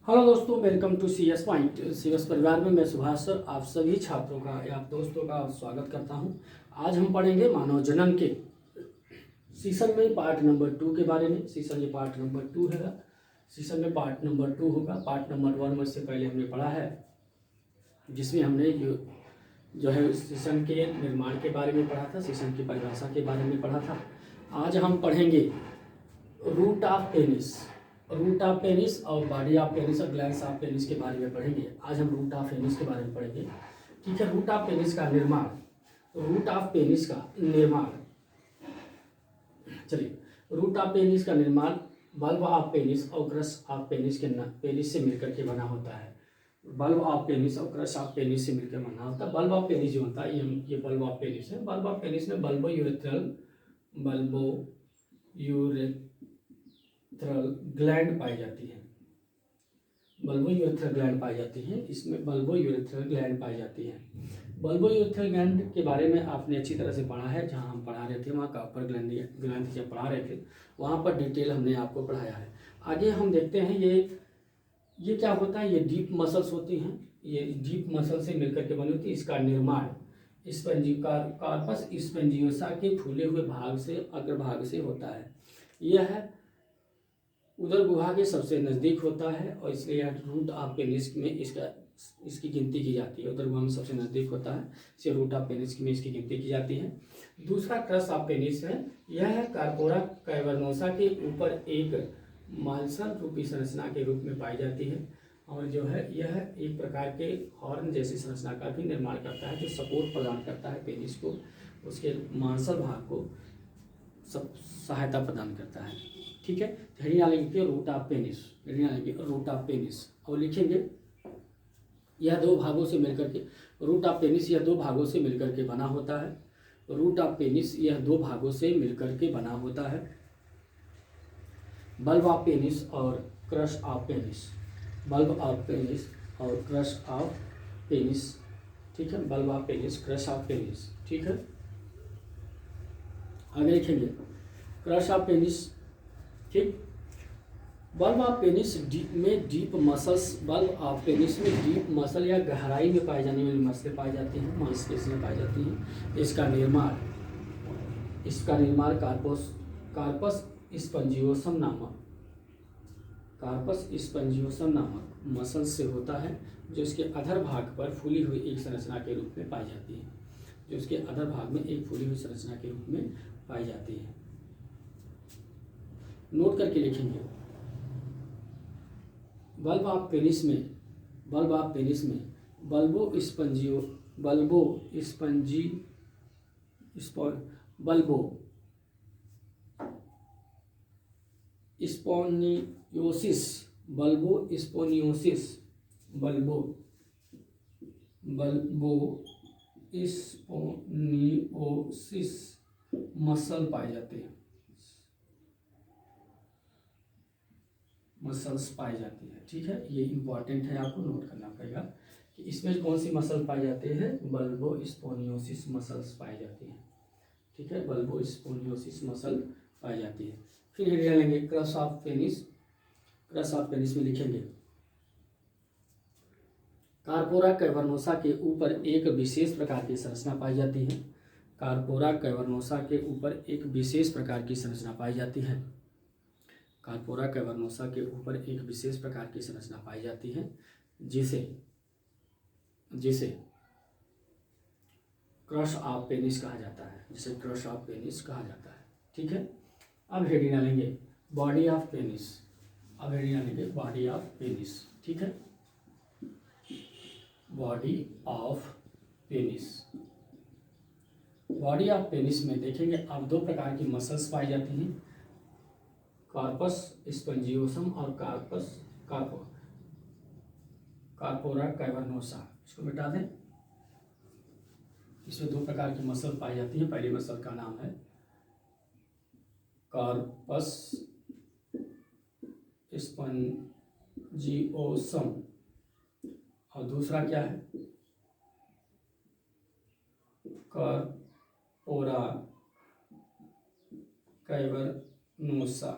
Hello दोस्तों, welcome to C S point. C S परिवार में मैं सुभाष सर आप सभी छात्रों का या दोस्तों का स्वागत करता हूं। आज हम पढ़ेंगे मानव जनन के सीसन में पार्ट नंबर 2 के बारे में। सीसन में पार्ट नंबर 2 है, सीसन में पार्ट नंबर 2 होगा। पार्ट नंबर 1 में से पहले हमने पढ़ा है, जिसमें हमने जो है सीसन के निर्माण के बारे में पढ़ा था, सीसन की परिभाषा के बारे में पढ़ा था। आज हम पढ़ेंगे root of penis, root of penis और बॉडी ऑफ पेनिस और ग्लैंड्स ऑफ पेनिस के बारे में पढ़ेंगे। आज हम रूट ऑफ पेनिस के बारे में पढ़ेंगे। ठीक है, रूट ऑफ पेनिस का निर्माण, रूट ऑफ पेनिस का निर्माण, चलिए, रूट ऑफ पेनिस का निर्माण बल्ब ऑफ पेनिस और क्रश ऑफ पेनिस के पेनिस से मिलकर के बना होता है। बल्ब ऑफ पेनिस और क्रश ऑफ पेनिस से मिलकर बना होता है। बल्ब ऑफ पेनिस जो होता है, ये बल्ब ऑफ पेनिस है। बल्ब ऑफ पेनिस में बल्बो यूरेथ्रल ग्लैंड पाई जाती है। बल्बो यूरेथ्रल ग्लैंड पाई जाती है, इसमें बल्बो यूरेथ्रल ग्लैंड पाई जाती है। बल्बो यूरेथ्रल ग्लैंड के बारे में आपने अच्छी तरह से पढ़ा है, जहां हम पढ़ा रहे थे वहाँ कॉपर ग्लैंड जब पढ़ा रहे थे वहाँ पर डिटेल हमने आपको पढ़ाया है। आगे हम देखते हैं ये क्या होता है। ये डीप मसल्स होती हैं, ये डीप मसल से मिलकर के बनी होती है। इसका निर्माण कार्पस स्पंजियोसा के फूले हुए भाग से, अग्रभाग से होता है। यह उदर गुहा के सबसे नज़दीक होता है और इसलिए रूट ऑफ पेनिस में इसकी गिनती की जाती है। उदर गुहा में सबसे नज़दीक होता है, इसलिए रूट ऑफ पेनिस में इसकी गिनती की जाती है। दूसरा क्रश ऑफ पेनिस है। यह कार्पोरा कैवर्नोसा के ऊपर एक मालसन रूपी संरचना के रूप में पाई जाती है और जो है यह एक प्रकार के हॉर्न जैसी संरचना का भी निर्माण करता है, जो सपोर्ट प्रदान करता है पेनिस को, उसके मांसल भाग को सब सहायता प्रदान करता है। ठीक है, हेडिंग डालेंगे रूट ऑफ पेनिस, हेडिंग डालेंगे रूट ऑफ पेनिस और लिखेंगे यह दो भागों से मिलकर के, रूट ऑफ पेनिस यह दो भागों से मिलकर के बना होता है। रूट ऑफ पेनिस यह दो भागों से मिलकर के बना होता है। बल्ब ऑफ पेनिस और crush of penis, bulb of penis और क्रश ऑफ पेनिस। ठीक है, bulb of penis, crush of penis. ठीक है, आगे लिखेंगे क्रश ऑफ पेनिस। ठीक, बल्ब ऑफ पेनिस में deep muscles, bulb of penis में डीप मसल या गहराई में पाई जाने वाली मसलें पाई जाती हैं, मांसपेशियां पाई जाती हैं। इसका निर्माण कार्पस स्पंजियोसम नामक मसल से होता है, जो इसके अधर भाग पर फूली हुई एक संरचना के रूप में पाई जाती है, जो इसके अधर भाग में एक फूली हुई संरचना के रूप में पाई जाती है। नोट करके लिखेंगे बल्ब ऑफ पेनिस में बल्बोस्पोनियोसिस मसल पाए जाते हैं, मसल्स पाई जाती है। ठीक है, ये इंपॉर्टेंट है, आपको नोट करना पड़ेगा कि इसमें कौन सी मसल पाई जाती है। बल्बोस्पोनियोसिस मसल्स पाई जाती है। ठीक है, बल्बोस्पोनियोसिस मसल पाई जाती है। फिर हेडिंग लेंगे crush of penis. Crush of penis में लिखेंगे कार्पोरा कैवर्नोसा के ऊपर एक विशेष प्रकार की संरचना पाई जाती है। कार्पोरा कैवर्नोसा के ऊपर एक विशेष प्रकार की संरचना पाई जाती है। कार्पोरा कैवर्नोसा के ऊपर एक विशेष प्रकार की संरचना पाई जाती है, जिसे क्रश ऑफ पेनिस कहा जाता है, जिसे क्रश ऑफ पेनिस कहा जाता है। ठीक है, अब हेडिंग डालेंगे बॉडी ऑफ पेनिस। अब हेडिंग डालेंगे बॉडी ऑफ पेनिस। ठीक है, body of penis. Body of penis में देखेंगे अब दो प्रकार की मसल्स पाई जाती हैं, कार्पस स्पंजियोसम और कार्पोरा कैवर्नोसा। इसको मिटा दें। इसमें दो प्रकार की मसल पाई जाती है। पहली मसल का नाम है कार्पस स्पंजियोसम और दूसरा क्या है, कार्पोरा कैवर्नोसा।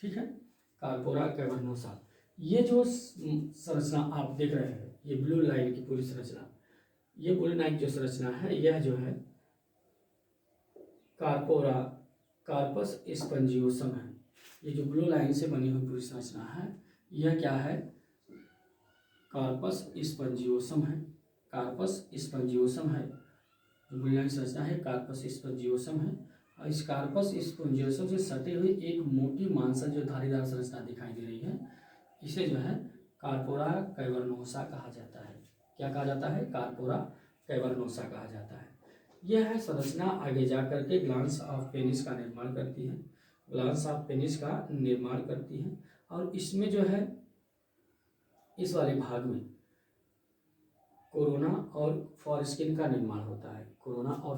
ठीक है, कार्पोरा कैवर्नोसा। ये जो संरचना आप देख रहे हैं, ये ब्लू लाइन की पूरी संरचना, ये ब्लू लाइन जो संरचना है, यह जो है कार्पोरा कार्पस स्पंजियोसम है। ये जो ब्लू लाइन से बनी हुई पूरी संरचना है, यह क्या है? कार्पस स्पंजियोसम है। कार्पस स्पंजियोसम है, जो ब्लू लाइन संरचना है कार्पस स्पंजियोसम है। और इस कार्पस स्पंजियोसम से सटे हुए एक मोटी मांसल जो धारीदार संरचना दिखाई दे रही है, इसे जो है कार्पोरा कैवर्नोसा कहा जाता है। क्या कहा जाता है? कार्पोरा कैवर्नोसा कहा जाता है। यह संरचना आगे जा करके ग्लांस ऑफ पेनिस का निर्माण करती है। ग्लांस ऑफ पेनिस का निर्माण करती है और इसमें जो है, इस वाले भाग में कोरोना और फॉरस्किन का निर्माण होता है। कोरोना और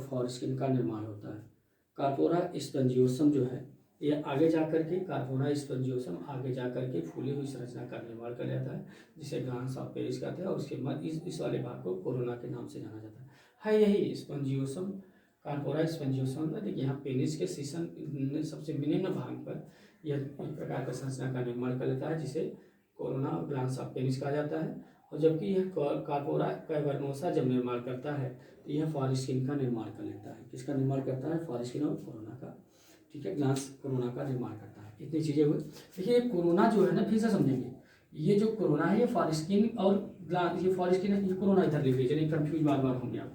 फॉरस्किन का निर्माण होता है। कार्पोरा स्पंजियोसम जो है, ये आगे जा करके कार्पोरा स्पंजियोसम आगे जा करके फूली हुई संरचना का निर्माण कर लेता है, जिसे ग्लांस ऑफ पेनिस कहते हैं। और उसके बाद इस वाले भाग को कोरोना के नाम से जाना जाता है। यही स्पंजियोसम, कार्पोरा स्पंजियोसम। देखिए यहाँ पेनिस के सीसन सबसे निम्न भाग पर यह एक प्रकार का संरचना का निर्माण कर लेता है, जिसे कोरोना और ग्लांस ऑफ पेनिस कहा जाता है। और जबकि यह कार्पोरा कैवर्नोसा जब निर्माण करता है, तो यह फॉरस्किन का निर्माण कर लेता है। किसका निर्माण करता है? फॉरस्किन और कोरोना का। ठीक है, ग्लांस कोरोना का निर्माण करता है। इतनी चीज़ें हुई। देखिए कोरोना जो है ना, फिर से समझेंगे, ये जो कोरोना है, ये फॉरस्किन और ग्लांस, ये फॉरस्किन है, ये कोरोना इधर लिख लीजिए, नहीं कंफ्यूज बार बार होंगे आप।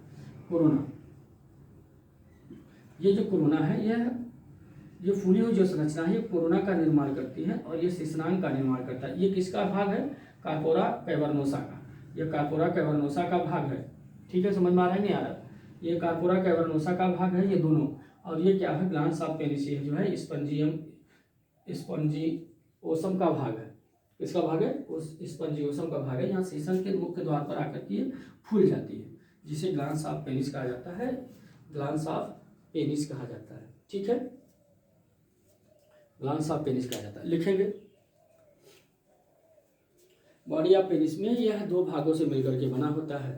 कोरोना, ये जो कोरोना है, ये फूली हुई जो संरचना है, ये कोरोना का निर्माण करती है और ये शिश्नांग का निर्माण करता है। ये किसका भाग है? कार्पोरा कैवर्नोसा का। ये कार्पोरा कैवर्नोसा का भाग है। ठीक है, समझ में आ रहा है नहीं आ रहा? ये कार्पोरा कैवर्नोसा का भाग है, ये दोनों। और ये क्या है? ग्लांस ऑफ पेनिस जो है स्पंजियोसम का भाग है। किसका भाग है? उस स्पंजियोसम का भाग है। यहाँ सीसन के मुख्य द्वार पर आकर के फूल जाती है, जिसे ग्लांस ऑफ पेनिस कहा जाता है। ग्लांस ऑफ पेनिस कहा जाता है। ठीक है, ग्लांस ऑफ पेनिस कहा जाता है। लिखेंगे बॉडी ऑफ पेनिस में यह दो भागों से मिलकर के बना होता है।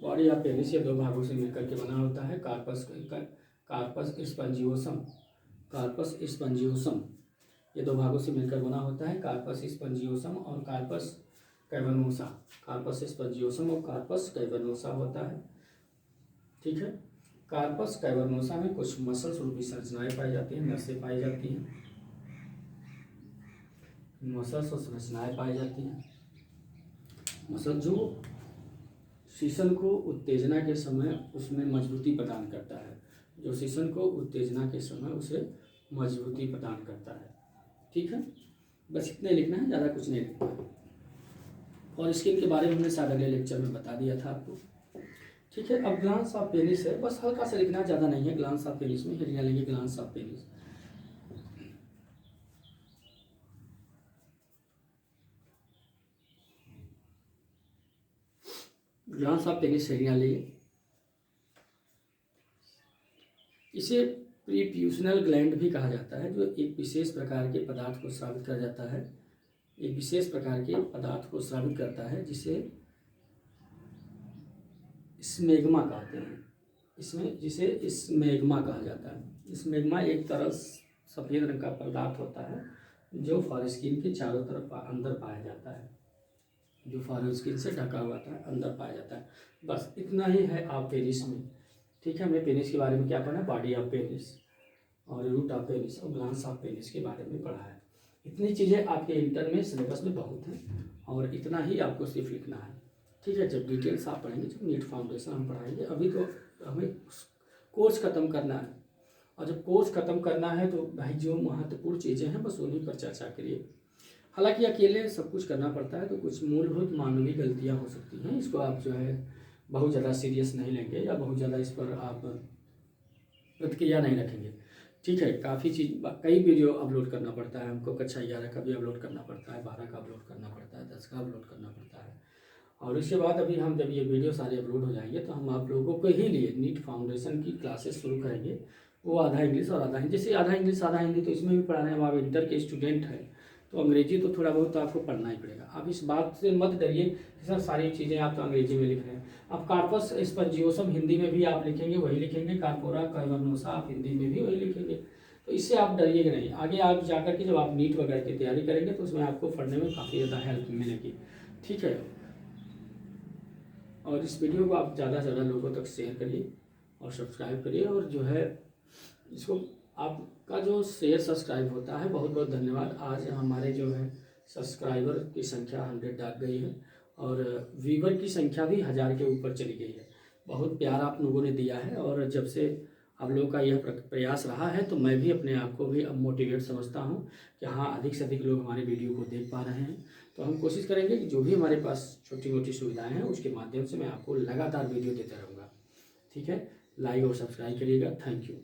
बॉडी ऑफ पेनिस ये दो भागों से मिलकर के बना होता है। कार्पस स्पंजियोसम ये दो भागों से मिलकर बना होता है। कार्पस स्पंजियोसम और कार्पस कैवर्नोसा। कार्पस स्पंजियोसम और कार्पस कैवर्नोसा होता है। ठीक है, कार्पस कैवर्नोसा में कुछ मसल्स रूपी संरचनाएं पाई जाती हैं, नसें पाई जाती हैं, मसल्स और संरचनाएं पाई जाती हैं। मसल जो शीशन को उत्तेजना के समय उसमें मजबूती प्रदान करता है, जो शीशन को उत्तेजना के समय उसे मजबूती प्रदान करता है। ठीक है, बस इतने लिखना है, ज़्यादा कुछ नहीं लिखना है। और स्किन के बारे में हमने शायद अगले लेक्चर में बता दिया था आपको। ठीक है, अब ग्लांस ऑफ पेनिस है, बस हल्का सा लिखना, ज़्यादा नहीं है। ग्लांस ऑफ पेनिस में हेडिंग लेंगे glans of penis. Glans of penis heading लिए। इसे प्रीप्यूशनल ग्लैंड भी कहा जाता है, जो एक विशेष प्रकार के पदार्थ को स्रावित कर जाता है। एक विशेष प्रकार के पदार्थ को स्रावित करता है, जिसे स्मेग्मा कहते हैं। जिसे स्मेग्मा कहा जाता है। स्मेग्मा एक तरल सफ़ेद रंग का पदार्थ होता है, जो फॉरस्किन के चारों तरफ अंदर पाया जाता है, जो फॉरस्किन से ढका हुआ था, अंदर पाया जाता है। बस इतना ही है आप पेनिस में। ठीक है, हमने पेनिस के बारे में क्या पढ़ा? बॉडी ऑफ पेनिस और रूट ऑफ पेनिस और ग्लांस ऑफ पेनिस के बारे में पढ़ा है। इतनी चीज़ें आपके इंटर में सिलेबस में बहुत हैं और इतना ही आपको सिर्फ लिखना है। ठीक है, जब डिटेल्स आप पढ़ेंगे, जब नीट फाउंडेशन हम पढ़ाएंगे, अभी तो हमें कोर्स ख़त्म करना है। और जब कोर्स ख़त्म करना है तो भाई जो महत्वपूर्ण चीज़ें हैं बस उन्हीं पर चर्चा करिए। हालांकि अकेले सब कुछ करना पड़ता है, तो कुछ मूलभूत मानवीय गलतियाँ हो सकती हैं, इसको आप जो है बहुत ज़्यादा सीरियस नहीं लेंगे या बहुत ज़्यादा इस पर आप प्रतिक्रिया नहीं रखेंगे। ठीक है, काफ़ी कई वीडियो अपलोड करना पड़ता है हमको। कक्षा 11 का भी अपलोड करना पड़ता है, 12 का अपलोड करना पड़ता है, 10 का अपलोड करना पड़ता है। और उसके बाद अभी हम जब ये वीडियो सारे अपलोड हो जाएंगे तो हम आप लोगों को ही लिए नीट फाउंडेशन की क्लासेस शुरू करेंगे। वो आधा इंग्लिश और आधा हिंदी, जैसे आधा इंग्लिश आधा हिंदी, तो इसमें भी पढ़ाना है। आप इंटर के स्टूडेंट हैं तो अंग्रेजी तो थोड़ा बहुत तो आपको पढ़ना ही पड़ेगा। आप इस बात से मत डरिए कि सर सारी चीज़ें आप तो अंग्रेजी में लिख रहे हैं। अब कार्पस स्पंजियोसम हिंदी में भी आप लिखेंगे वही लिखेंगे, कार्पोरा कैवर्नोसा आप हिंदी में भी वही लिखेंगे। तो इससे आप डरिएगा नहीं। आगे आप जाकर के जब आप नीट वगैरह की तैयारी करेंगे तो उसमें आपको पढ़ने में काफ़ी ज़्यादा हेल्प मिलेगी। ठीक है, और इस वीडियो को आप ज़्यादा से ज़्यादा लोगों तक शेयर करिए और सब्सक्राइब करिए। और जो है इसको आपका जो शेयर सब्सक्राइब होता है, बहुत बहुत धन्यवाद। आज हमारे जो है सब्सक्राइबर की संख्या 100 दाग गई है और व्यूवर की संख्या भी 1000 के ऊपर चली गई है। बहुत प्यार आप लोगों ने दिया है और जब से आप लोगों का यह प्रयास रहा है तो मैं भी अपने आप को भी अब मोटिवेट समझता हूँ कि हाँ, अधिक से अधिक लोग हमारे वीडियो को देख पा रहे हैं। तो हम कोशिश करेंगे कि जो भी हमारे पास छोटी मोटी सुविधाएं हैं उसके माध्यम से मैं आपको लगातार वीडियो देता रहूँगा। ठीक है, लाइक और सब्सक्राइब करिएगा। Thank you.